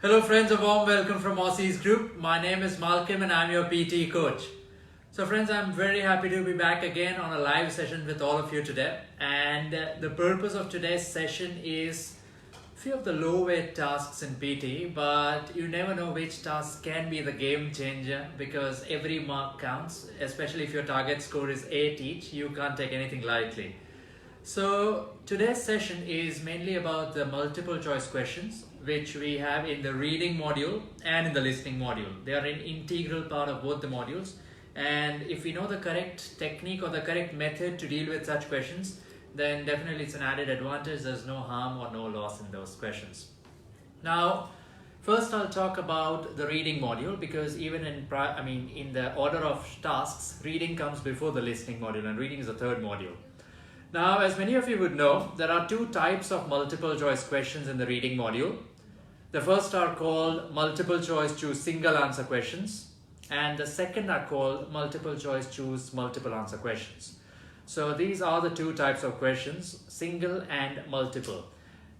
Hello friends, a warm welcome from Aussie's group. My name is Malcolm and I'm your PT coach. So friends, I'm very happy to be back again on a live session with all of you today. And the purpose of today's session is a few of the low weight tasks in PT, but you never know which task can be the game changer because every mark counts, especially if your target score is 8 each, you can't take anything lightly. So today's session is mainly about the multiple choice questions which we have in the reading module and in the listening module. They are an integral part of both the modules, and if we know the correct technique or the correct method to deal with such questions, then definitely it's an added advantage. There's no harm or no loss in those questions. Now first I'll talk about the reading module because even in the order of tasks, reading comes before the listening module and reading is the third module. Now, as many of you would know, there are two types of multiple choice questions in the reading module. The first are called multiple choice choose single answer questions, and the second are called multiple choice choose multiple answer questions. So these are the two types of questions, single and multiple.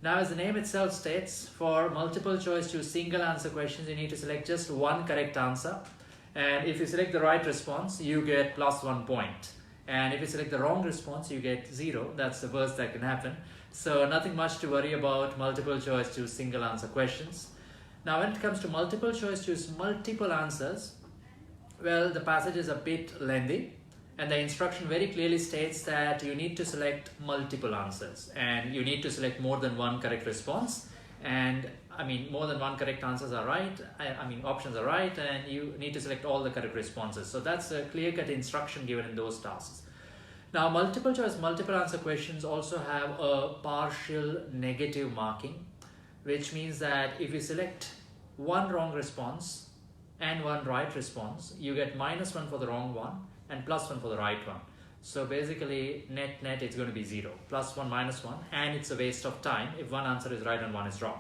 Now, as the name itself states, for multiple choice choose single answer questions, you need to select just one correct answer. And if you select the right response, you get +1 point. And if you select the wrong response, you get 0. That's the worst that can happen. So nothing much to worry about multiple choice choose single answer questions. Now when it comes to multiple choice choose multiple answers, well, the passage is a bit lengthy and the instruction very clearly states that you need to select multiple answers and you need to select more than one correct response. And more than one correct answers are right, options are right, and you need to select all the correct responses. So that's a clear-cut instruction given in those tasks. Now, multiple choice, multiple answer questions also have a partial negative marking, which means that if you select one wrong response and one right response, you get -1 for the wrong one and +1 for the right one. So basically, net it's going to be 0, +1 -1, and it's a waste of time if one answer is right and one is wrong.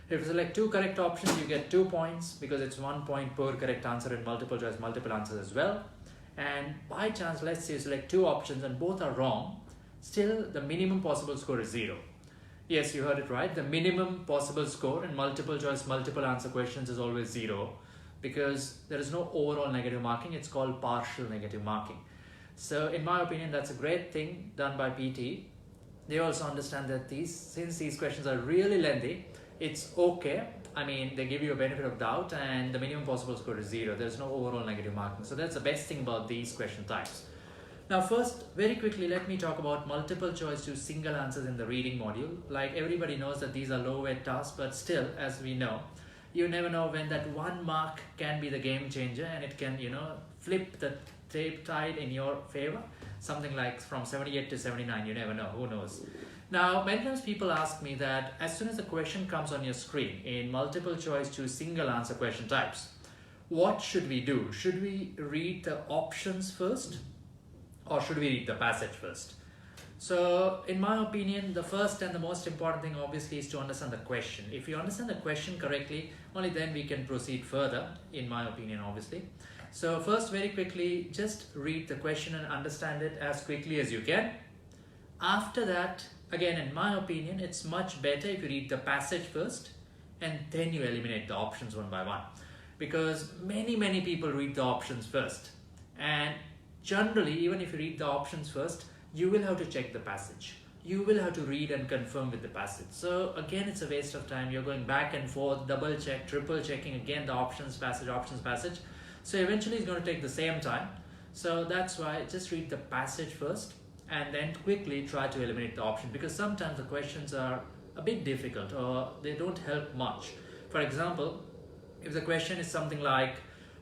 If you select two correct options, you get 2 points because it's 1 point per correct answer in multiple choice, multiple answers as well. And by chance, let's say you select two options and both are wrong, still the minimum possible score is 0. Yes, you heard it right. The minimum possible score in multiple choice, multiple answer questions is always 0 because there is no overall negative marking. It's called partial negative marking. So in my opinion, that's a great thing done by PT. They also understand that since these questions are really lengthy, it's okay. They give you a benefit of doubt and the minimum possible score is 0. There's no overall negative marking. So that's the best thing about these question types. Now first, very quickly, let me talk about multiple choice to single answers in the reading module. Like everybody knows that these are low weight tasks, but still, as we know, you never know when that 1 mark can be the game changer and it can, flip the tide in your favor. Something like from 78 to 79, you never know, who knows. Now, many times people ask me that as soon as the question comes on your screen in multiple choice to single answer question types, what should we do? Should we read the options first or should we read the passage first? So in my opinion, the first and the most important thing obviously is to understand the question. If you understand the question correctly, only then we can proceed further, in my opinion, obviously. So first, very quickly, just read the question and understand it as quickly as you can. After that, again, in my opinion, it's much better if you read the passage first and then you eliminate the options one by one. Because many people read the options first. And generally, even if you read the options first, you will have to check the passage. You will have to read and confirm with the passage. So again, it's a waste of time. You're going back and forth, double check, triple checking again the options passage. So eventually it's going to take the same time. So that's why just read the passage first and then quickly try to eliminate the option because sometimes the questions are a bit difficult or they don't help much. For example, if the question is something like,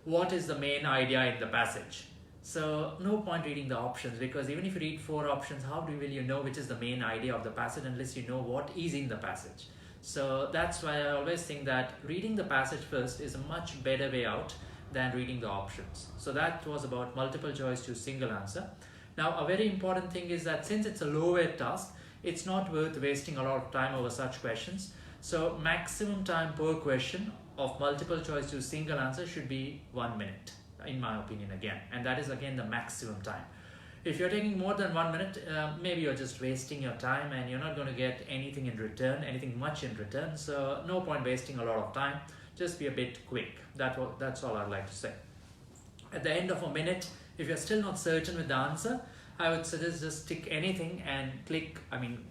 what is the main idea in the passage? So no point reading the options because even if you read 4 options, how will you know which is the main idea of the passage unless you know what is in the passage? So that's why I always think that reading the passage first is a much better way out than reading the options. So that was about multiple choice to single answer. Now a very important thing is that since it's a low weight task, it's not worth wasting a lot of time over such questions. So maximum time per question of multiple choice to single answer should be 1 minute, in my opinion again. And that is again the maximum time. If you're taking more than 1 minute, maybe you're just wasting your time and you're not going to get anything in return, anything much in return. So no point wasting a lot of time. Just be a bit quick. That's all I'd like to say. At the end of a minute, if you're still not certain with the answer, I would suggest just tick anything and click,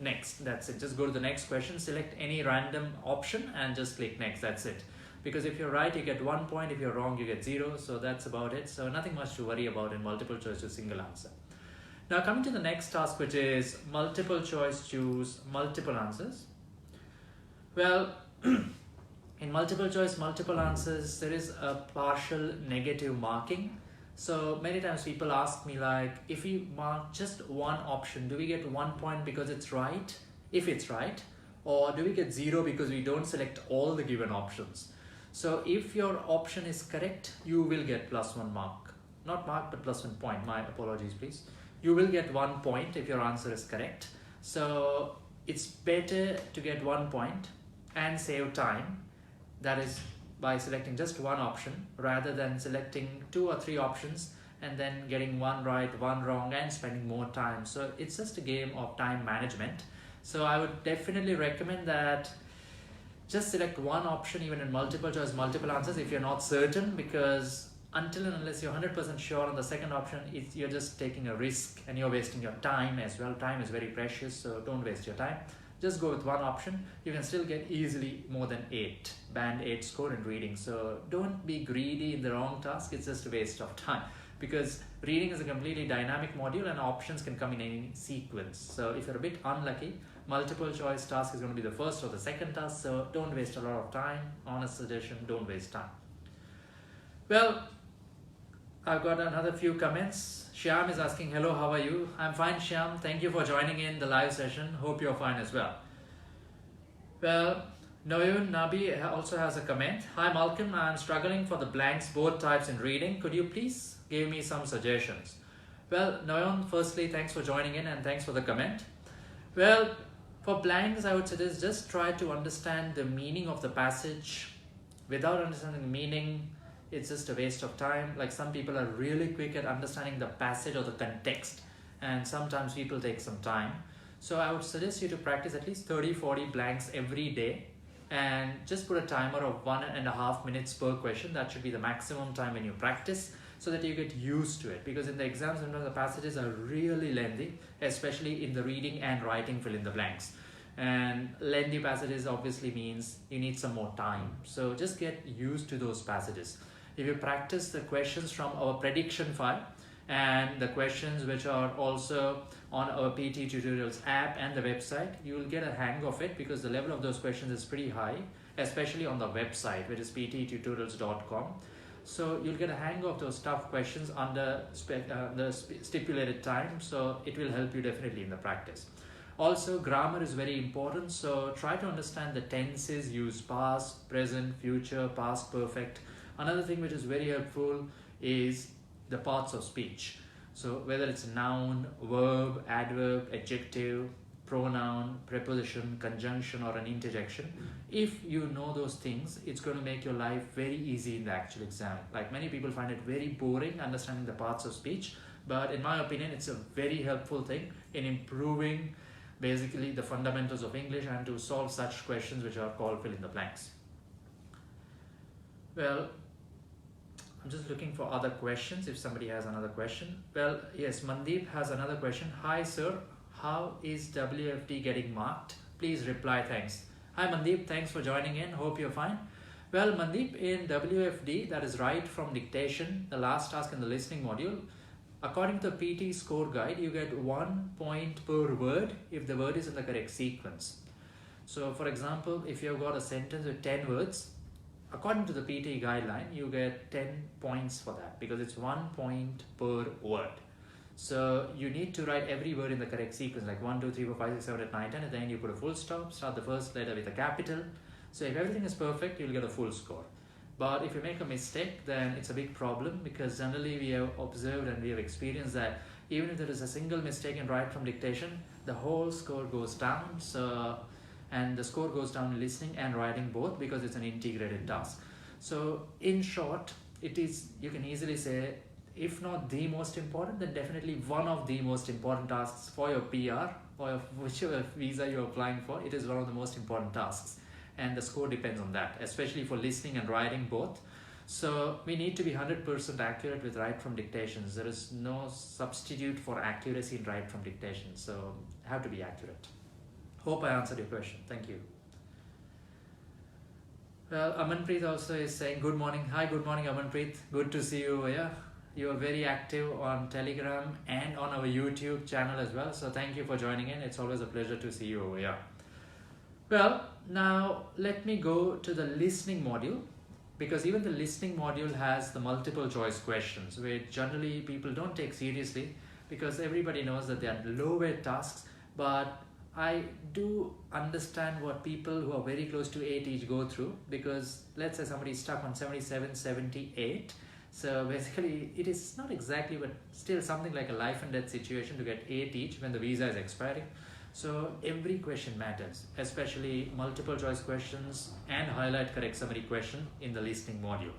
next. That's it. Just go to the next question, select any random option and just click next. That's it. Because if you're right, you get 1 point. If you're wrong, you get 0. So that's about it. So nothing much to worry about in multiple choice with single answer. Now coming to the next task, which is multiple choice, choose multiple answers. Well, in multiple choice, multiple answers, there is a partial negative marking. So many times people ask me like, if we mark just one option, do we get 1 point because it's right, if it's right, or do we get 0 because we don't select all the given options? So if your option is correct, you will get +1 mark. Not mark, but +1 point. My apologies, please. You will get 1 point if your answer is correct. So it's better to get 1 point and save time. That is by selecting just one option rather than selecting 2 or 3 options and then getting one right, one wrong and spending more time. So it's just a game of time management. So I would definitely recommend that just select one option even in multiple choice, multiple answers if you're not certain, because until and unless you're 100% sure on the second option, you're just taking a risk and you're wasting your time as well. Time is very precious, so don't waste your time. Just go with one option. You can still get easily more than 8, band 8 score in reading. So don't be greedy in the wrong task. It's just a waste of time, because reading is a completely dynamic module and options can come in any sequence. So if you're a bit unlucky, multiple choice task is going to be the first or the second task. So don't waste a lot of time. Honest suggestion, don't waste time. Well, I've got another few comments. Shyam is asking, hello, how are you? I'm fine, Shyam. Thank you for joining in the live session. Hope you're fine as well. Well, Noyun Nabi also has a comment. Hi, Malcolm. I'm struggling for the blanks, both types in reading. Could you please give me some suggestions? Well, Noyun, firstly, thanks for joining in and thanks for the comment. Well, for blanks, I would suggest just try to understand the meaning of the passage. Without understanding the meaning, it's just a waste of time. Like, some people are really quick at understanding the passage or the context, and sometimes people take some time. So I would suggest you to practice at least 30-40 blanks every day and just put a timer of 1.5 minutes per question. That should be the maximum time when you practice, so that you get used to it, because in the exams sometimes the passages are really lengthy, especially in the reading and writing fill in the blanks. And lengthy passages obviously means you need some more time. So just get used to those passages. If you practice the questions from our prediction file and the questions which are also on our PT Tutorials app and the website, you will get a hang of it, because the level of those questions is pretty high, especially on the website, which is pttutorials.com. So you'll get a hang of those tough questions under the stipulated time. So it will help you definitely in the practice. Also, grammar is very important. So try to understand the tenses, use past, present, future, past perfect. Another thing which is very helpful is the parts of speech. So whether it's noun, verb, adverb, adjective, pronoun, preposition, conjunction, or an interjection, if you know those things, it's going to make your life very easy in the actual exam. Like, many people find it very boring understanding the parts of speech, but in my opinion, it's a very helpful thing in improving basically the fundamentals of English and to solve such questions which are called fill in the blanks. Well, I'm just looking for other questions if somebody has another question. Well, yes, Mandeep has another question. Hi sir, how is WFD getting marked? Please reply, thanks. Hi Mandeep, thanks for joining in. Hope you're fine. Well, Mandeep, in WFD, that is right from dictation, the last task in the listening module, according to the PT score guide, you get 1 point per word if the word is in the correct sequence. So for example, if you've got a sentence with 10 words, according to the PT guideline, you get 10 points for that, because it's 1 point per word. So you need to write every word in the correct sequence, like 1, 2, 3, 4, 5, 6, 7, 8, 9, 10, and then you put a full stop, start the first letter with a capital. So if everything is perfect, you'll get a full score. But if you make a mistake, then it's a big problem, because generally we have observed and we have experienced that even if there is a single mistake in right from dictation, the whole score goes down. And the score goes down in listening and writing both, because it's an integrated task. So in short, you can easily say if not the most important, then definitely one of the most important tasks for your PR or whichever visa you're applying for. It is one of the most important tasks, and the score depends on that, especially for listening and writing both. So we need to be 100% accurate with write from dictations. There is no substitute for accuracy in write from dictation, so have to be accurate. Hope I answered your question. Thank you. Well, Amanpreet also is saying good morning. Hi, good morning, Amanpreet. Good to see you. Yeah, you are very active on Telegram and on our YouTube channel as well. So thank you for joining in. It's always a pleasure to see you over here. Well, now let me go to the listening module, because even the listening module has the multiple choice questions, which generally people don't take seriously because everybody knows that they are low weight tasks. But I do understand what people who are very close to 8 each go through, because let's say somebody is stuck on 77, 78. So basically it is not exactly, but still something like a life and death situation to get 8 each when the visa is expiring. So every question matters, especially multiple choice questions and highlight correct summary question in the listening module.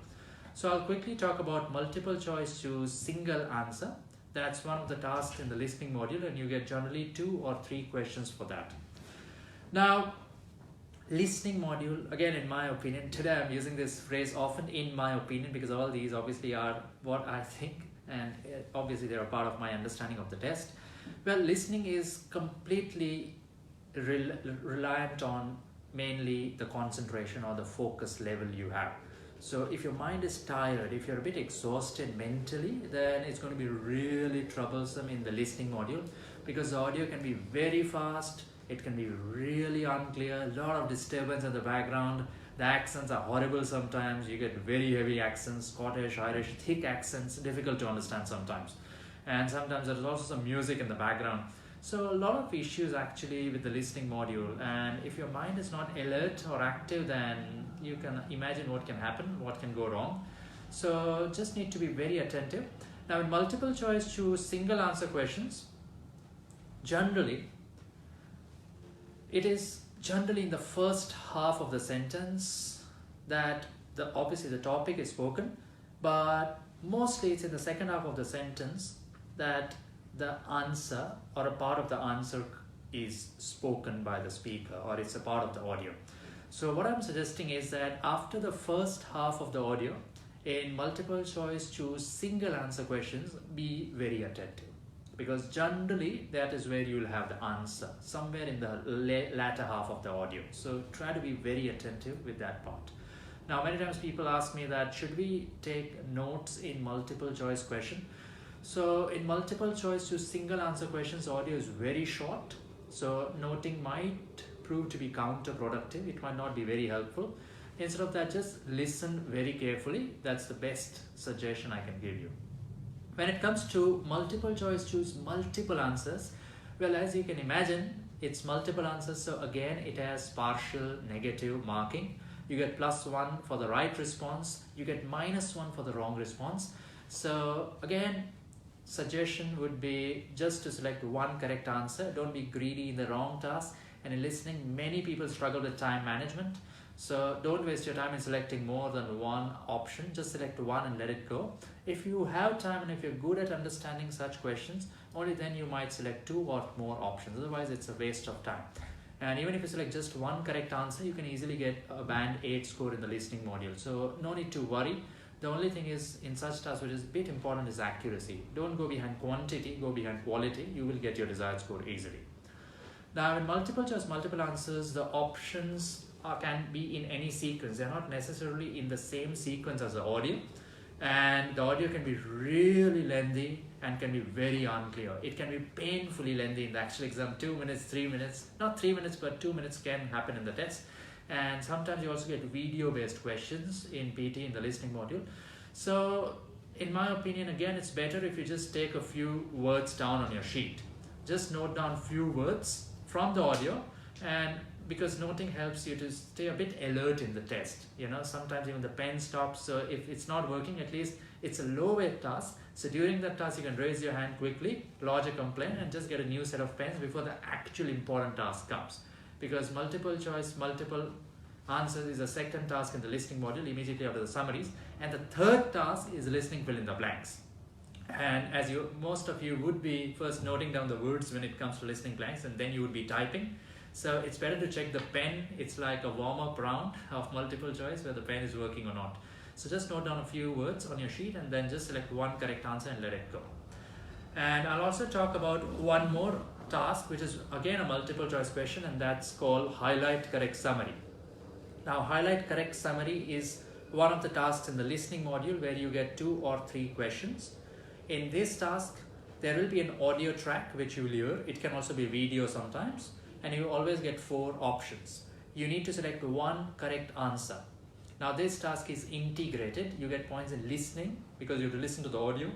So I'll quickly talk about multiple choice to single answer. That's one of the tasks in the listening module, and you get generally 2 or 3 questions for that. Now, listening module, again, in my opinion, today I'm using this phrase often, in my opinion, because all these obviously are what I think, and obviously they're a part of my understanding of the test. Well, listening is completely reliant on mainly the concentration or the focus level you have. So if your mind is tired, if you're a bit exhausted mentally, then it's going to be really troublesome in the listening module, because the audio can be very fast, it can be really unclear, a lot of disturbance in the background, the accents are horrible sometimes, you get very heavy accents, Scottish, Irish, thick accents, difficult to understand sometimes. And sometimes there's also some music in the background. So a lot of issues actually with the listening module, and if your mind is not alert or active, then you can imagine what can happen, what can go wrong. So just need to be very attentive. Now in multiple choice choose single answer questions, generally it is generally in the first half of the sentence that obviously the topic is spoken, but mostly it's in the second half of the sentence that the answer or a part of the answer is spoken by the speaker, or it's a part of the audio. So what I'm suggesting is that after the first half of the audio, in multiple choice choose single answer questions, be very attentive, because generally that is where you will have the answer somewhere in the latter half of the audio. So try to be very attentive with that part. Now many times people ask me that should we take notes in multiple choice question. So in multiple choice to single answer questions, audio is very short, so noting might prove to be counterproductive. It might not be very helpful. Instead of that, just listen very carefully. That's the best suggestion I can give you. When it comes to multiple choice, choose multiple answers. Well, as you can imagine, it's multiple answers, so again it has partial negative marking. You get +1 for the right response, you get -1 for the wrong response. So again, suggestion would be just to select one correct answer. Don't be greedy in the wrong task. And in listening, many people struggle with time management. So don't waste your time in selecting more than one option. Just select one and let it go. If you have time and if you're good at understanding such questions, only then you might select 2 or more options. Otherwise, it's a waste of time. And even if you select just one correct answer, you can easily get a band 8 score in the listening module. So no need to worry. The only thing is, in such tasks, which is a bit important, is accuracy. Don't go behind quantity, go behind quality. You will get your desired score easily. Now, in multiple choice, multiple answers, the options can be in any sequence. They're not necessarily in the same sequence as the audio. And the audio can be really lengthy and can be very unclear. It can be painfully lengthy in the actual exam. 2 minutes, 3 minutes, not 3 minutes, but 2 minutes can happen in the test. And sometimes you also get video-based questions in PT in the listening module. So in my opinion, again, it's better if you just take a few words down on your sheet. Just note down few words from the audio, and because noting helps you to stay a bit alert in the test. You know, sometimes even the pen stops. So if it's not working, at least it's a low weight task. So during that task, you can raise your hand quickly, lodge a complaint, and just get a new set of pens before the actual important task comes. Because multiple choice, multiple answers is the second task in the listening module immediately after the summaries, and the third task is listening fill in the blanks. And as most of you would be first noting down the words when it comes to listening blanks, and then you would be typing. So it's better to check the pen. It's like a warm-up round of multiple choice where the pen is working or not. So just note down a few words on your sheet and then just select one correct answer and let it go. And I'll also talk about one more task, which is again a multiple choice question, and that's called highlight correct summary. Now, highlight correct summary is one of the tasks in the listening module where you get 2 or 3 questions. In this task, there will be an audio track which you will hear. It can also be video sometimes, and you always get 4 options. You need to select one correct answer. Now, this task is integrated. You get points in listening because you have to listen to the audio,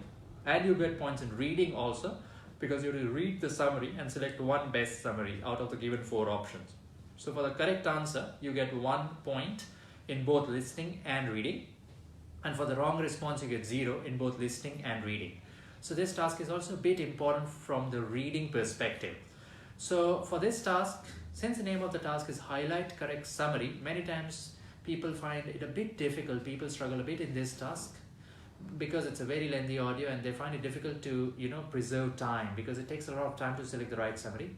and you get points in reading also because you have to read the summary and select one best summary out of the given 4 options. So for the correct answer, you get 1 point in both listening and reading. And for the wrong response, you get 0 in both listening and reading. So this task is also a bit important from the reading perspective. So for this task, since the name of the task is highlight correct summary, many times people find it a bit difficult. People struggle a bit in this task because it's a very lengthy audio and they find it difficult to preserve time because it takes a lot of time to select the right summary.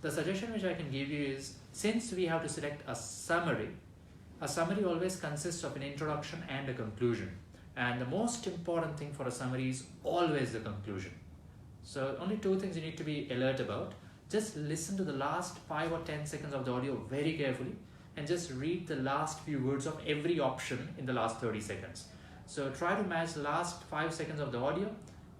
The suggestion which I can give you is, since we have to select a summary always consists of an introduction and a conclusion. And the most important thing for a summary is always the conclusion. So only 2 things you need to be alert about. Just listen to the last 5 or 10 seconds of the audio very carefully and just read the last few words of every option in the last 30 seconds. So try to match the last 5 seconds of the audio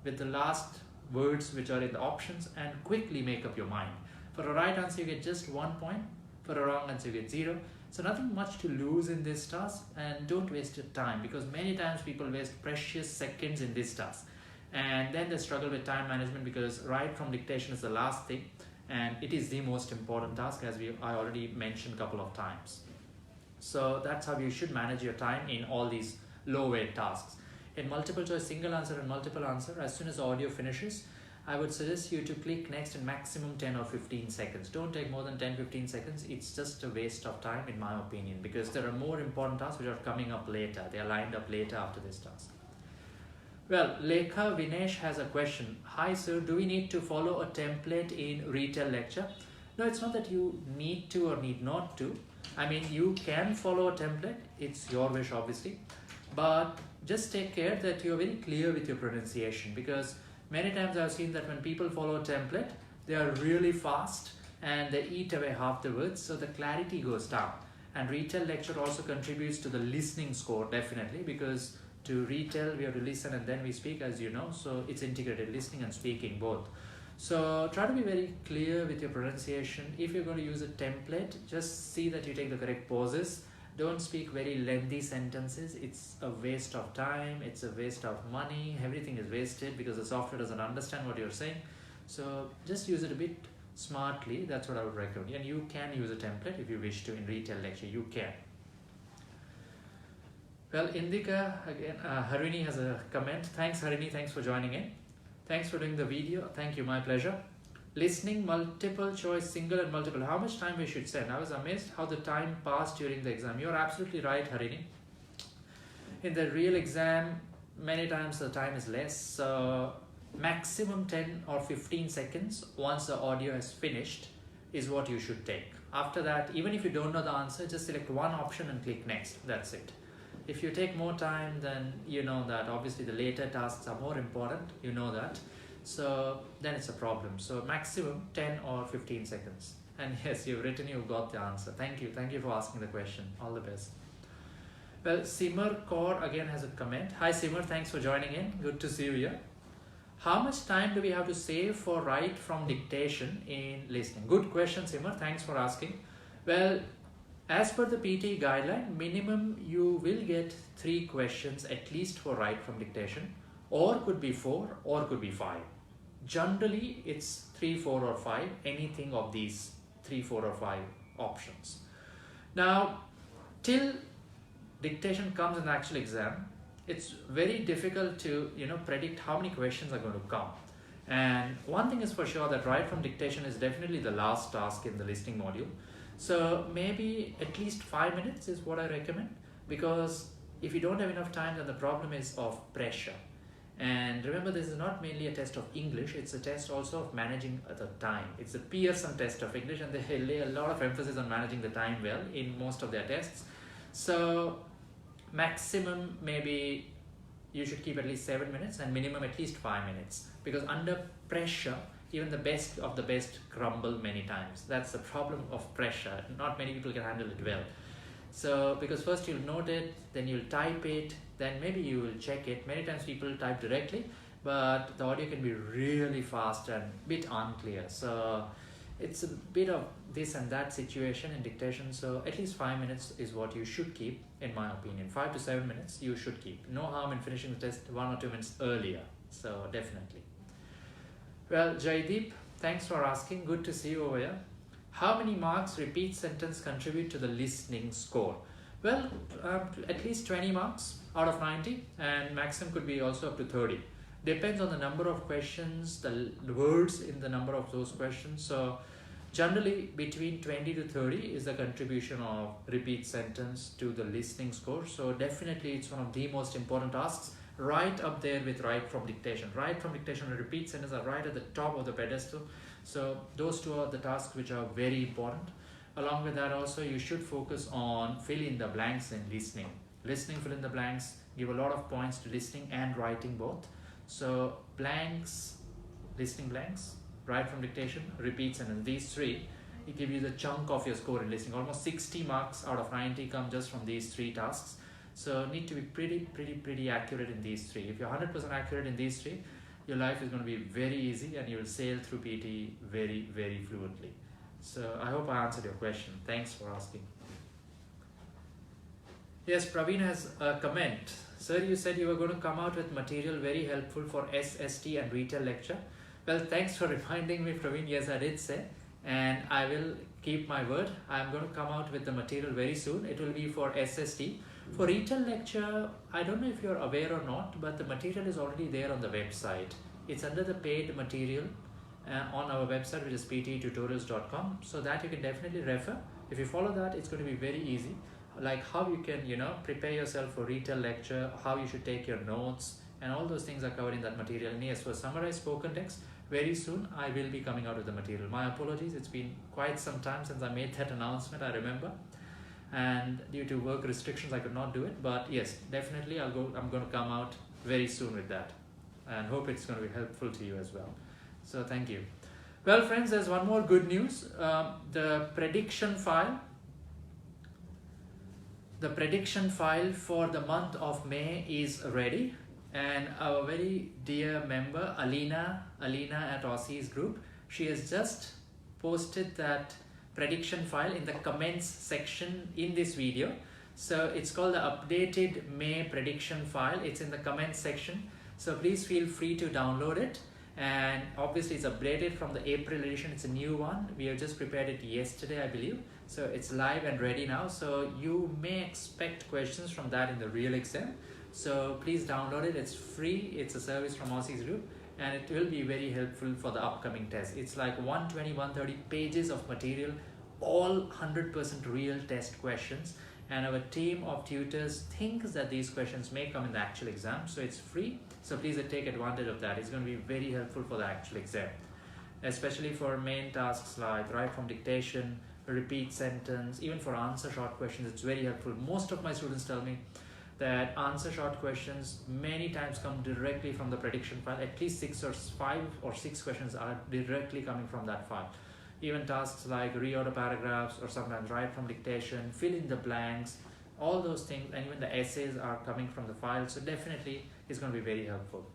with the last words which are in the options and quickly make up your mind. For a right answer, you get just 1 point. For a wrong answer, you get 0. So nothing much to lose in this task, and don't waste your time because many times people waste precious seconds in this task. And then they struggle with time management because right from dictation is the last thing, and it is the most important task as I already mentioned a couple of times. So that's how you should manage your time in all these low weight tasks. In multiple choice, single answer and multiple answer, as soon as the audio finishes, I would suggest you to click next in maximum 10 or 15 seconds. Don't take more than 10-15 seconds. It's just a waste of time in my opinion because there are more important tasks which are coming up later. They are lined up later after this task. Well, Lekha Vinesh has a question. Hi sir, do we need to follow a template in retell lecture? No, it's not that you need to or need not to. I mean, you can follow a template. It's your wish obviously. But just take care that you're very clear with your pronunciation because many times I've seen that when people follow a template, they are really fast and they eat away half the words, so the clarity goes down. And retell lecture also contributes to the listening score definitely because to retell we have to listen and then we speak, as you know, so it's integrated, listening and speaking both. So try to be very clear with your pronunciation. If you're going to use a template, just see that you take the correct pauses. Don't speak very lengthy sentences. It's a waste of time. It's a waste of money. Everything is wasted because the software doesn't understand what you're saying. So just use it a bit smartly. That's what I would recommend. And you can use a template if you wish to in retell lecture. You can. Well, Indika, again, Harini has a comment. Thanks, Harini. Thanks for joining in. Thanks for doing the video. Thank you. My pleasure. Listening, multiple choice, single and multiple. How much time we should spend? I was amazed how the time passed during the exam. You're absolutely right, Harini. In the real exam, many times the time is less. So maximum 10 or 15 seconds once the audio has finished is what you should take. After that, even if you don't know the answer, just select one option and click next. That's it. If you take more time, then you know that obviously the later tasks are more important. You know that. So then it's a problem. So maximum 10 or 15 seconds. And yes, you've written, you've got the answer. Thank you. Thank you for asking the question. All the best. Well, Simar Kaur again has a comment. Hi Simar, thanks for joining in. Good to see you here. How much time do we have to save for write from dictation in listening? Good question, Simar. Thanks for asking. Well, as per the PTE guideline, minimum you will get 3 questions at least for write from dictation, or could be 4 or could be 5. Generally, it's 3, 4 or 5, anything of these 3, 4 or 5 options. Now, till dictation comes in the actual exam, it's very difficult to predict how many questions are going to come. And one thing is for sure that write from dictation is definitely the last task in the listening module. So maybe at least 5 minutes is what I recommend, because if you don't have enough time, then the problem is of pressure. And remember, this is not mainly a test of English, it's a test also of managing the time. It's a Pearson test of English, and they lay a lot of emphasis on managing the time well in most of their tests. So maximum maybe you should keep at least 7 minutes, and minimum at least 5 minutes, because under pressure even the best of the best crumble many times. That's the problem of pressure. Not many people can handle it well. So because first you'll note it, then you'll type it, then maybe you will check it. Many times people type directly, but the audio can be really fast and a bit unclear. So it's a bit of this and that situation in dictation. So at least 5 minutes is what you should keep, in my opinion. 5 to 7 minutes you should keep. No harm in finishing the test 1 or 2 minutes earlier. So definitely. Well, Jaideep, thanks for asking. Good to see you over here. How many marks repeat sentence contribute to the listening score? Well, at least 20 marks out of 90, and maximum could be also up to 30. Depends on the number of questions, the words in the number of those questions. So generally between 20 to 30 is the contribution of repeat sentence to the listening score. So definitely it's one of the most important tasks, right up there with write from dictation. Write from dictation and repeat sentence are right at the top of the pedestal. So those two are the tasks which are very important. Along with that also, you should focus on fill in the blanks in listening. Listening, fill in the blanks, give a lot of points to listening and writing both. So blanks, listening blanks, write from dictation, repeat sentence. These three, it give you the chunk of your score in listening. Almost 60 marks out of 90 come just from these three tasks. So need to be pretty accurate in these three. If you're 100% accurate in these three, your life is going to be very easy and you will sail through PTE very fluently. So I hope I answered your question. Thanks for asking. Yes, Praveen has a comment. Sir, you said you were going to come out with material very helpful for SST and retail lecture. Well, thanks for reminding me, Praveen. Yes, I did say, and I will keep my word. I'm going to come out with the material very soon. It will be for SST. For retail lecture, I don't know if you're aware or not, but the material is already there on the website. It's under the paid material on our website, which is ptetutorials.com. So that you can definitely refer. If you follow that, it's going to be very easy. Like how you can, prepare yourself for retail lecture, how you should take your notes, and all those things are covered in that material. And yes, for summarized spoken text, very soon I will be coming out with the material. My apologies, it's been quite some time since I made that announcement, I remember. And due to work restrictions, I could not do it. But yes, definitely I'm going to come out very soon with that. And hope it's going to be helpful to you as well. So thank you. Well, friends, there's one more good news. The prediction file for the month of May is ready. And our very dear member, Alina at Aussie's group, she has just posted that prediction file in the comments section in this video. So it's called the updated May prediction file. It's in the comments section. So please feel free to download it. And obviously it's updated from the April edition. It's a new one. We have just prepared it yesterday, I believe. So it's live and ready now. So you may expect questions from that in the real exam. So please download it. It's free. It's a service from Aussie's group. And it will be very helpful for the upcoming test. It's like 120-130 pages of material, all 100% real test questions. And our team of tutors thinks that these questions may come in the actual exam. So it's free. So please take advantage of that. It's going to be very helpful for the actual exam, especially for main tasks like write from dictation, repeat sentence, even for answer short questions. It's very helpful. Most of my students tell me that answer short questions many times come directly from the prediction file. At least 5 or 6 questions are directly coming from that file. Even tasks like reorder paragraphs or sometimes write from dictation, fill in the blanks, all those things, and even the essays are coming from the file. So definitely it's going to be very helpful.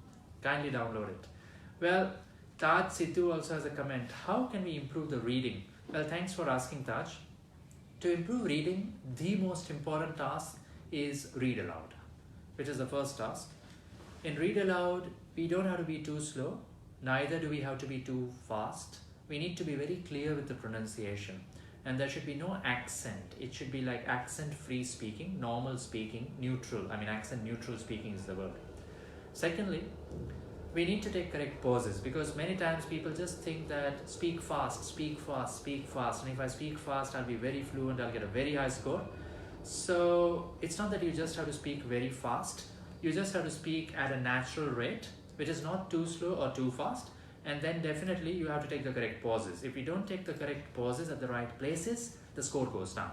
Kindly download it. Well, Taj Sidhu also has a comment. How can we improve the reading? Well, thanks for asking, Taj. To improve reading, the most important task is read aloud, which is the first task. In read aloud, we don't have to be too slow, neither do we have to be too fast. We need to be very clear with the pronunciation, and there should be no accent. It should be like accent-free speaking, normal speaking, neutral. Accent neutral speaking is the word. Secondly, we need to take correct pauses, because many times people just think that speak fast, and if I speak fast, I'll be very fluent, I'll get a very high score. So it's not that you just have to speak very fast. You just have to speak at a natural rate, which is not too slow or too fast. And then definitely you have to take the correct pauses. If you don't take the correct pauses at the right places, the score goes down.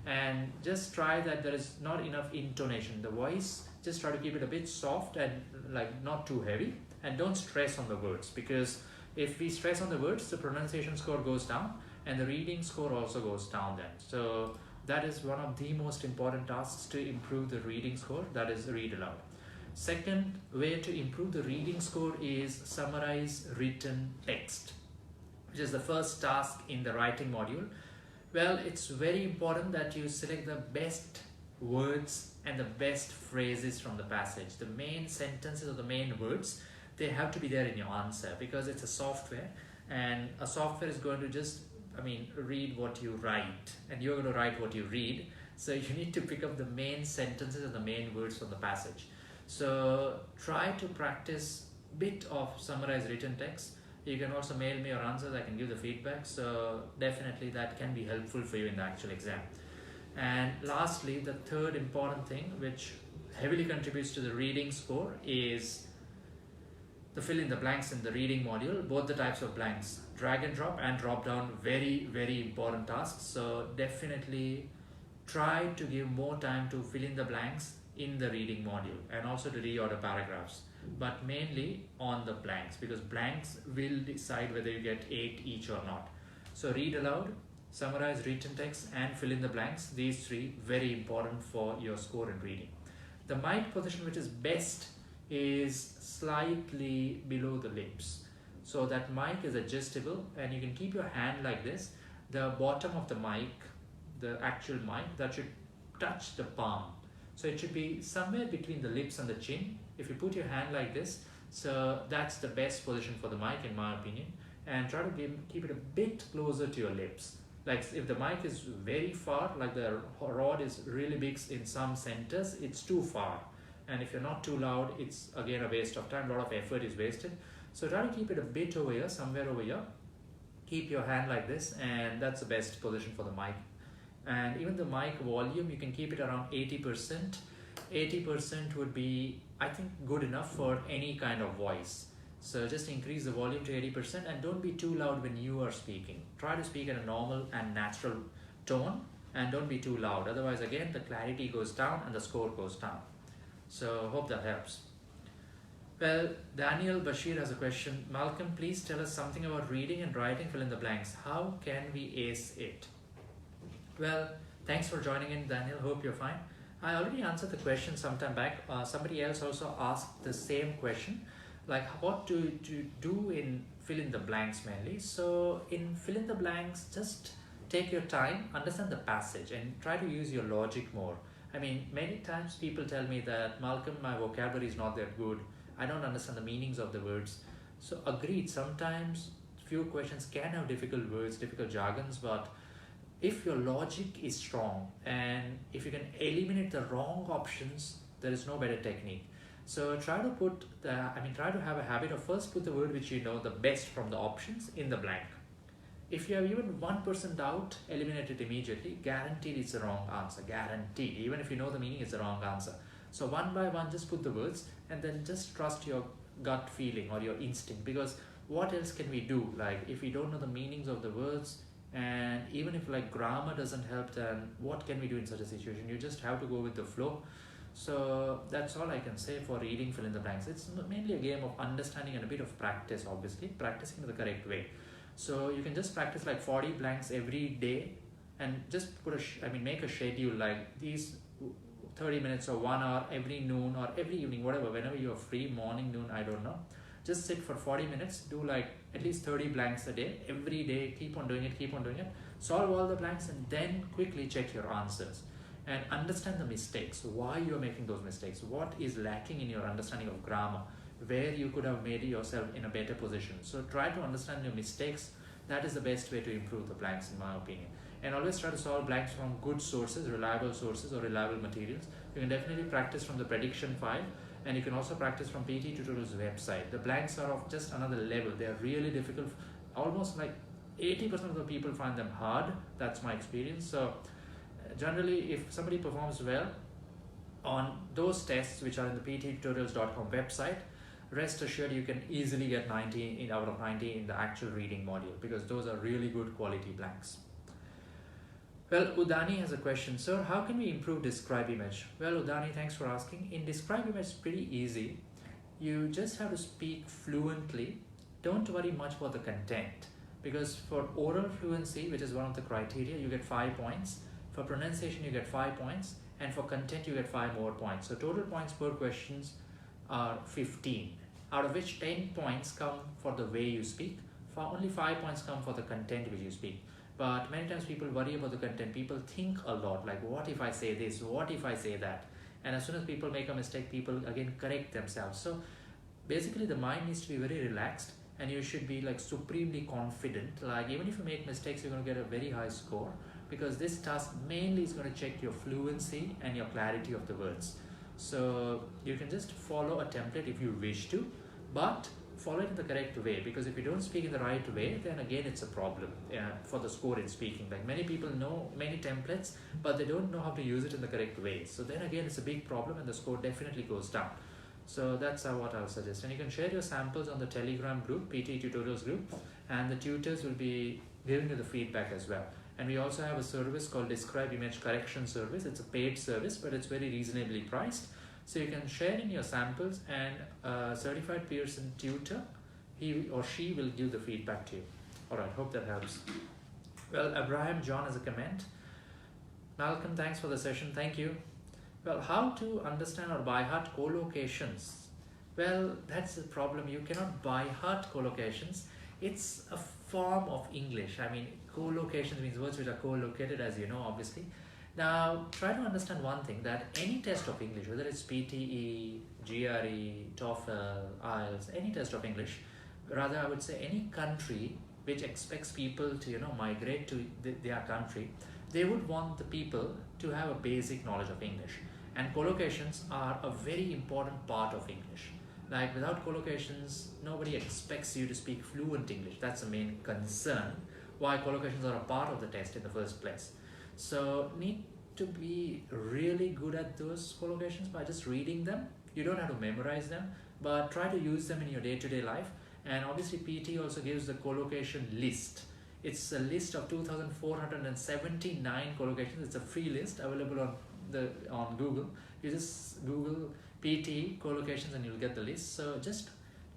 And just try that there is not enough intonation. The voice, just try to keep it a bit soft and like not too heavy. And don't stress on the words, because if we stress on the words, the pronunciation score goes down and the reading score also goes down then. So that is one of the most important tasks to improve the reading score, that is read aloud. Second way to improve the reading score is summarize written text, which is the first task in the writing module. Well, it's very important that you select the best words and the best phrases from the passage. The main sentences or the main words, they have to be there in your answer, because it's a software, and a software is going to just, read what you write, and you're going to write what you read. So you need to pick up the main sentences and the main words from the passage. So try to practice a bit of summarized written text. You can also mail me your answers, I can give the feedback. So definitely that can be helpful for you in the actual exam. And lastly, the third important thing which heavily contributes to the reading score is the fill in the blanks in the reading module, both the types of blanks, drag and drop down, very, very important tasks. So definitely try to give more time to fill in the blanks in the reading module, and also to reorder paragraphs, but mainly on the blanks, because blanks will decide whether you get 8 each or not. So read aloud, summarize written text, and fill in the blanks. These three very important for your score in reading. The mic position which is best is slightly below the lips, so that mic is adjustable, and you can keep your hand like this. The bottom of the mic, the actual mic, that should touch the palm. So it should be somewhere between the lips and the chin. If you put your hand like this, so that's the best position for the mic in my opinion. And try to keep it a bit closer to your lips. Like if the mic is very far, like the rod is really big in some centers, it's too far. And if you're not too loud, it's again a waste of time, a lot of effort is wasted. So try to keep it a bit over here, somewhere over here. Keep your hand like this, and that's the best position for the mic. And even the mic volume, you can keep it around 80%. 80% would be, I think, good enough for any kind of voice. So just increase the volume to 80%, and don't be too loud when you are speaking. Try to speak at a normal and natural tone, and don't be too loud. Otherwise, again, the clarity goes down and the score goes down. So hope that helps. Well, Daniel Bashir has a question. Malcolm, please tell us something about reading and writing fill in the blanks. How can we ace it? Well, thanks for joining in, Daniel. Hope you're fine. I already answered the question sometime back. Somebody else also asked the same question, like what to do in fill in the blanks mainly. So in fill in the blanks, just take your time, understand the passage, and try to use your logic more. Many times people tell me that, Malcolm, my vocabulary is not that good. I don't understand the meanings of the words. So agreed, sometimes few questions can have difficult words, difficult jargons, but if your logic is strong and if you can eliminate the wrong options, there is no better technique. So try to have a habit of first put the word which you know the best from the options in the blank. If you have even 1% doubt, eliminate it immediately. Guaranteed it's the wrong answer. Guaranteed. Even if you know the meaning, it's the wrong answer. So one by one, just put the words and then just trust your gut feeling or your instinct. Because what else can we do? Like if we don't know the meanings of the words, and even if like grammar doesn't help, then what can we do in such a situation? You just have to go with the flow. So that's all I can say for reading fill in the blanks. It's mainly a game of understanding and a bit of practice, obviously, practicing in the correct way. So you can just practice like 40 blanks every day, and just make a schedule like these 30 minutes or 1 hour every noon or every evening, whatever, whenever you're free, morning, noon, I don't know. Just sit for 40 minutes, do like at least 30 blanks a day, every day, keep on doing it, solve all the blanks, and then quickly check your answers. And understand the mistakes, why you're making those mistakes, what is lacking in your understanding of grammar, where you could have made yourself in a better position. So try to understand your mistakes. That is the best way to improve the blanks in my opinion. And always try to solve blanks from good sources, reliable sources or reliable materials. You can definitely practice from the prediction file, and you can also practice from PT Tutorials website. The blanks are of just another level. They are really difficult. Almost like 80% of the people find them hard. That's my experience. So generally, if somebody performs well, on those tests which are in the ptetutorials.com website, rest assured you can easily get 90 out of 90 in the actual reading module, because those are really good quality blanks. Well, Udani has a question. Sir, how can we improve describe image? Well, Udani, thanks for asking. In describe image, it's pretty easy. You just have to speak fluently. Don't worry much about the content, because for oral fluency, which is one of the criteria, you get 5 points. For pronunciation, you get 5 points. And for content, you get 5 more points. So total points per questions are 15, out of which 10 points come for the way you speak. Only 5 points come for the content which you speak. But many times people worry about the content. People think a lot, like, what if I say this? What if I say that? And as soon as people make a mistake, people again correct themselves. So basically the mind needs to be very relaxed, and you should be like supremely confident. Like, even if you make mistakes, you're going to get a very high score, because this task mainly is going to check your fluency and your clarity of the words. So you can just follow a template if you wish to, but follow it in the correct way, because if you don't speak in the right way, then again it's a problem for the score in speaking. Like, many people know many templates, but they don't know how to use it in the correct way. So then again it's a big problem, and the score definitely goes down. So that's what I'll suggest. And you can share your samples on the Telegram group, PTE Tutorials group, and the tutors will be giving you the feedback as well. And we also have a service called Describe Image Correction Service. It's a paid service, but it's very reasonably priced. So you can share in your samples, and a certified Pearson tutor, he or she will give the feedback to you. All right, hope that helps. Well, Abraham John has a comment. Malcolm, thanks for the session. Thank you. Well, how to understand or by heart collocations? Well, that's the problem. You cannot by heart collocations. It's a form of English. I mean, collocations means words which are co-located, as you know, obviously. Now, try to understand one thing, that any test of English, whether it's PTE, GRE, TOEFL, IELTS, any test of English, rather I would say any country which expects people to, migrate to their country, they would want the people to have a basic knowledge of English. And collocations are a very important part of English. Like, without collocations, nobody expects you to speak fluent English. That's the main concern, why collocations are a part of the test in the first place. So need to be really good at those collocations by just reading them. You don't have to memorize them, but try to use them in your day-to-day life. And obviously PT also gives the collocation list. It's a list of 2,479 collocations. It's a free list available on Google. You just Google PT collocations and you'll get the list. So just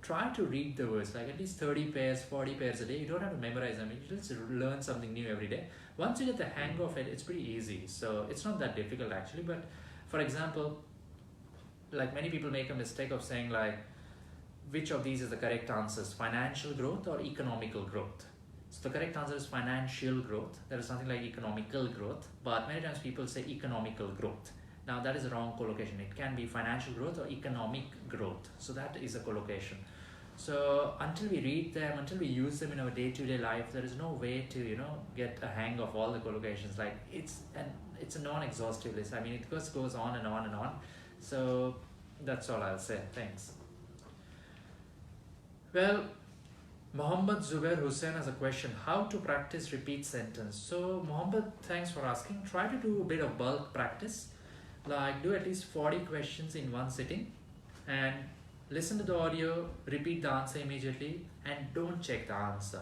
try to read the words, like at least 30 pairs, 40 pairs a day. You don't have to memorize them. You just learn something new every day. Once you get the hang of it, it's pretty easy. So it's not that difficult actually. But for example, like, many people make a mistake of saying, like, which of these is the correct answers, financial growth or economical growth? So the correct answer is financial growth. There is something like economical growth, but many times people say economical growth. Now that is a wrong collocation. It can be financial growth or economic growth. So that is a collocation. So until we read them, until we use them in our day-to-day life, there is no way to, get a hang of all the collocations. Like, it's a non-exhaustive list. I mean, it just goes on and on and on. So that's all I'll say. Thanks. Well, Mohammed Zubair Hussain has a question. How to practice repeat sentence? So Mohammed, thanks for asking. Try to do a bit of bulk practice. Like, do at least 40 questions in one sitting, and listen to the audio, repeat the answer immediately, and don't check the answer.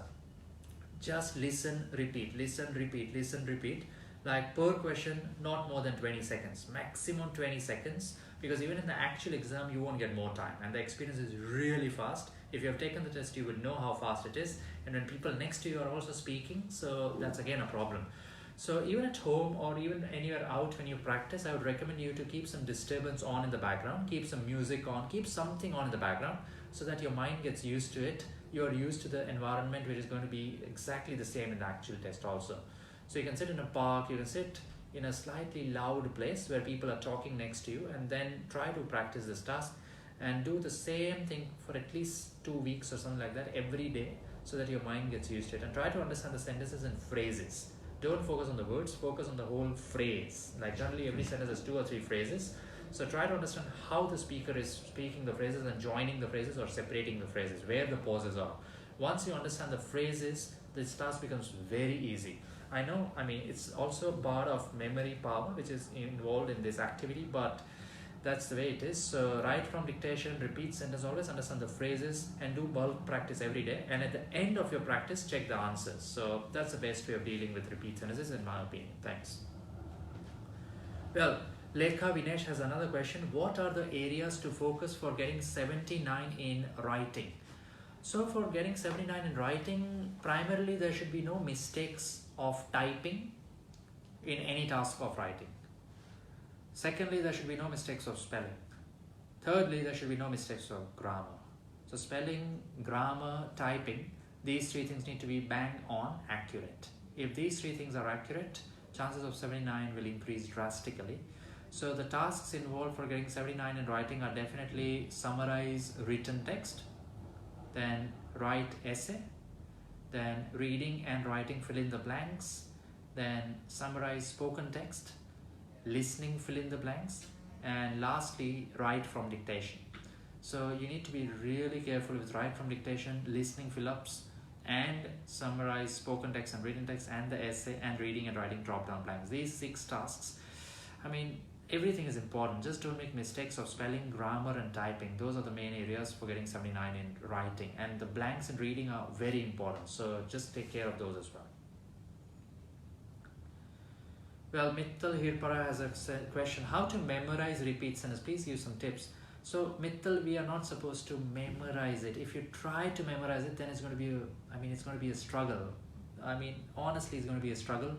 Just listen, repeat, listen, repeat, listen, repeat. Like, per question, not more than 20 seconds, maximum 20 seconds, because even in the actual exam, you won't get more time, and the experience is really fast. If you have taken the test, you would know how fast it is, and when people next to you are also speaking, so that's again a problem. So even at home or even anywhere out when you practice, I would recommend you to keep some disturbance on in the background, keep some music on, keep something on in the background, so that your mind gets used to it. You're used to the environment, which is going to be exactly the same in the actual test also. So you can sit in a park, you can sit in a slightly loud place where people are talking next to you, and then try to practice this task and do the same thing for at least 2 weeks or something like that every day, so that your mind gets used to it. And try to understand the sentences and phrases. Don't focus on the words, focus on the whole phrase. Like, generally every sentence has 2 or 3 phrases. So try to understand how the speaker is speaking the phrases and joining the phrases or separating the phrases, where the pauses are. Once you understand the phrases, this task becomes very easy. I know, I mean, it's also part of memory power which is involved in this activity, but that's the way it is. So write from dictation, repeat sentence, always understand the phrases, and do bulk practice every day. And at the end of your practice, check the answers. So that's the best way of dealing with repeat sentences in my opinion. Thanks. Well, Lekha Vinesh has another question. What are the areas to focus for getting 79 in writing? So for getting 79 in writing, primarily there should be no mistakes of typing in any task of writing. Secondly, there should be no mistakes of spelling. Thirdly, there should be no mistakes of grammar. So spelling, grammar, typing, these three things need to be bang on accurate. If these three things are accurate, chances of 79 will increase drastically. So the tasks involved for getting 79 in writing are definitely summarize written text, then write essay, then reading and writing fill in the blanks, then summarize spoken text, listening fill in the blanks, and lastly write from dictation. So you need to be really careful with write from dictation, listening fill-ups, and summarize spoken text and written text, and the essay, and reading and writing drop-down blanks. These 6 tasks, I mean, everything is important. Just don't make mistakes of spelling, grammar, and typing. Those are the main areas for getting 79 in writing. And the blanks in reading are very important. So just take care of those as well. Well, Mittal Hirpara has a question. How to memorize repeat sentences? Please give some tips. So Mittal, we are not supposed to memorize it. If you try to memorize it, then it's going to be it's going to be a struggle. Honestly, it's going to be a struggle.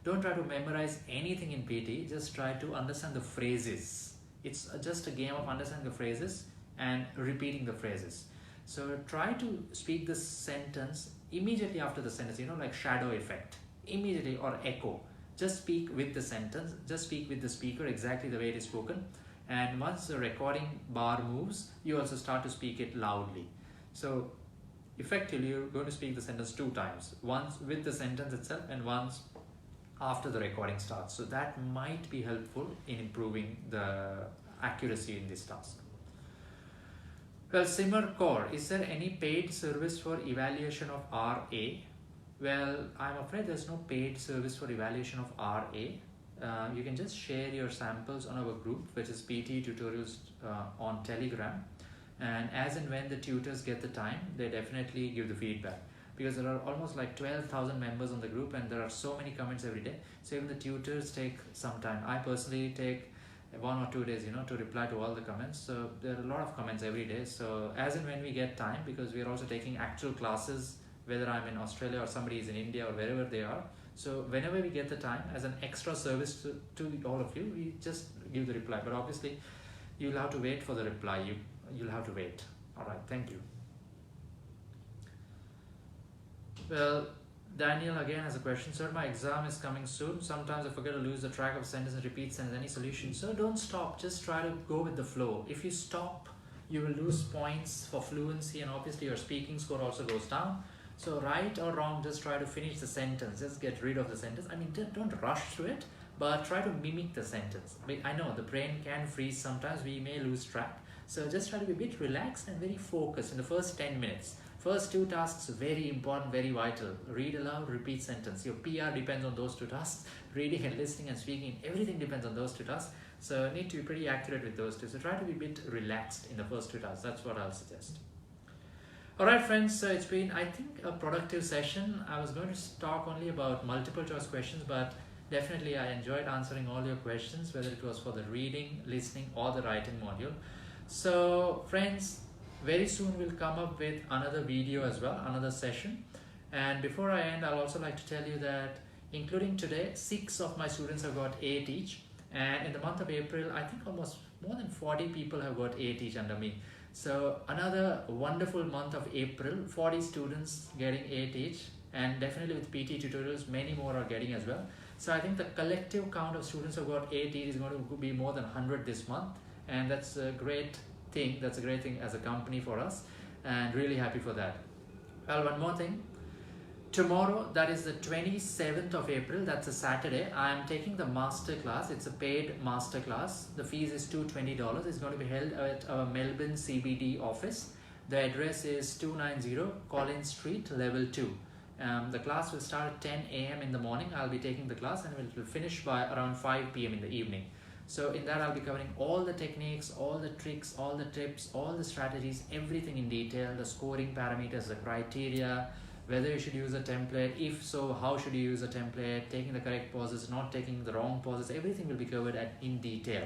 Don't try to memorize anything in PT, just try to understand the phrases. It's just a game of understanding the phrases and repeating the phrases. So try to speak the sentence immediately after the sentence, like shadow effect, immediately, or echo. Just speak with the sentence, just speak with the speaker exactly the way it is spoken. And once the recording bar moves, you also start to speak it loudly. So effectively, you're going to speak the sentence 2 times, once with the sentence itself and once after the recording starts. So that might be helpful in improving the accuracy in this task. Well, Simmer Kaur, is there any paid service for evaluation of RA? Well, I'm afraid there's no paid service for evaluation of RA. You can just share your samples on our group, which is PT Tutorials on Telegram. And as and when the tutors get the time, they definitely give the feedback. Because there are almost like 12,000 members on the group and there are so many comments every day. So even the tutors take some time. I personally take 1 or 2 days, to reply to all the comments. So there are a lot of comments every day. So as and when we get time, because we are also taking actual classes, whether I'm in Australia or somebody is in India or wherever they are. So whenever we get the time, as an extra service to all of you, we just give the reply. But obviously, you'll have to wait for the reply. You'll have to wait. All right, thank you. Well, Daniel again has a question. Sir, my exam is coming soon. Sometimes I forget to lose the track of sentence and repeat sentence. Any solution? So don't stop. Just try to go with the flow. If you stop, you will lose points for fluency, and obviously your speaking score also goes down. So right or wrong, just try to finish the sentence. Just get rid of the sentence. Don't rush through it, but try to mimic the sentence. I know the brain can freeze sometimes. We may lose track. So just try to be a bit relaxed and very focused in the first 10 minutes. First 2 tasks, very important, very vital. Read aloud, repeat sentence. Your PR depends on those 2 tasks. Reading and listening and speaking, everything depends on those 2 tasks. So need to be pretty accurate with those 2. So try to be a bit relaxed in the first 2 tasks. That's what I'll suggest. Alright friends, so it's been, I think, a productive session. I was going to talk only about multiple choice questions, but definitely I enjoyed answering all your questions, whether it was for the reading, listening, or the writing module. So friends, very soon we'll come up with another video as well, another session. And before I end, I'll also like to tell you that including today, 6 of my students have got 8 each. And in the month of April, I think almost more than 40 people have got 8 each under me. So another wonderful month of April, 40 students getting 8 each. And definitely with PT tutorials, many more are getting as well. So I think the collective count of students who got 8 each is going to be more than 100 this month. And that's a great thing. That's a great thing as a company for us, and really happy for that. Well, one more thing. Tomorrow, that is the 27th of April, that's a Saturday, I am taking the master class. It's a paid master class. The fees is $220. It's going to be held at our Melbourne CBD office. The address is 290 Collins Street, level 2. The class will start at 10 a.m. in the morning. I'll be taking the class and it will finish by around 5 p.m. in the evening. So in that I'll be covering all the techniques, all the tricks, all the tips, all the strategies, everything in detail, the scoring parameters, the criteria, whether you should use a template, if so, how should you use a template, taking the correct pauses, not taking the wrong pauses, everything will be covered in detail.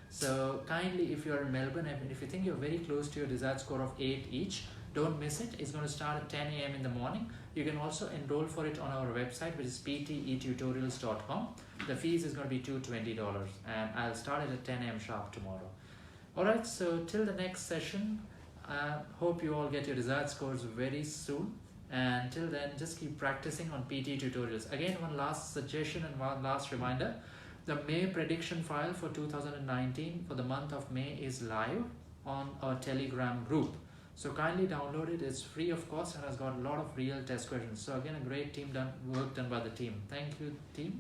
So kindly, if you're in Melbourne and if you think you're very close to your desired score of 8 each, don't miss it. It's going to start at 10 a.m. in the morning. You can also enroll for it on our website, which is PTE-tutorials.com. The fees is going to be $220 and I'll start it at 10 a.m. sharp tomorrow. Alright, so till the next session, hope you all get your desired scores very soon. And till then, just keep practicing on PTE tutorials. Again, one last suggestion and one last reminder. The May prediction file for 2019 for the month of May is live on our Telegram group. So kindly download it. It's free of cost and has got a lot of real test questions. So again, a great work done by the team. Thank you, team.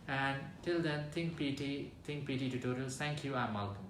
And till then, think PT tutorials. Thank you. I'm Malcolm.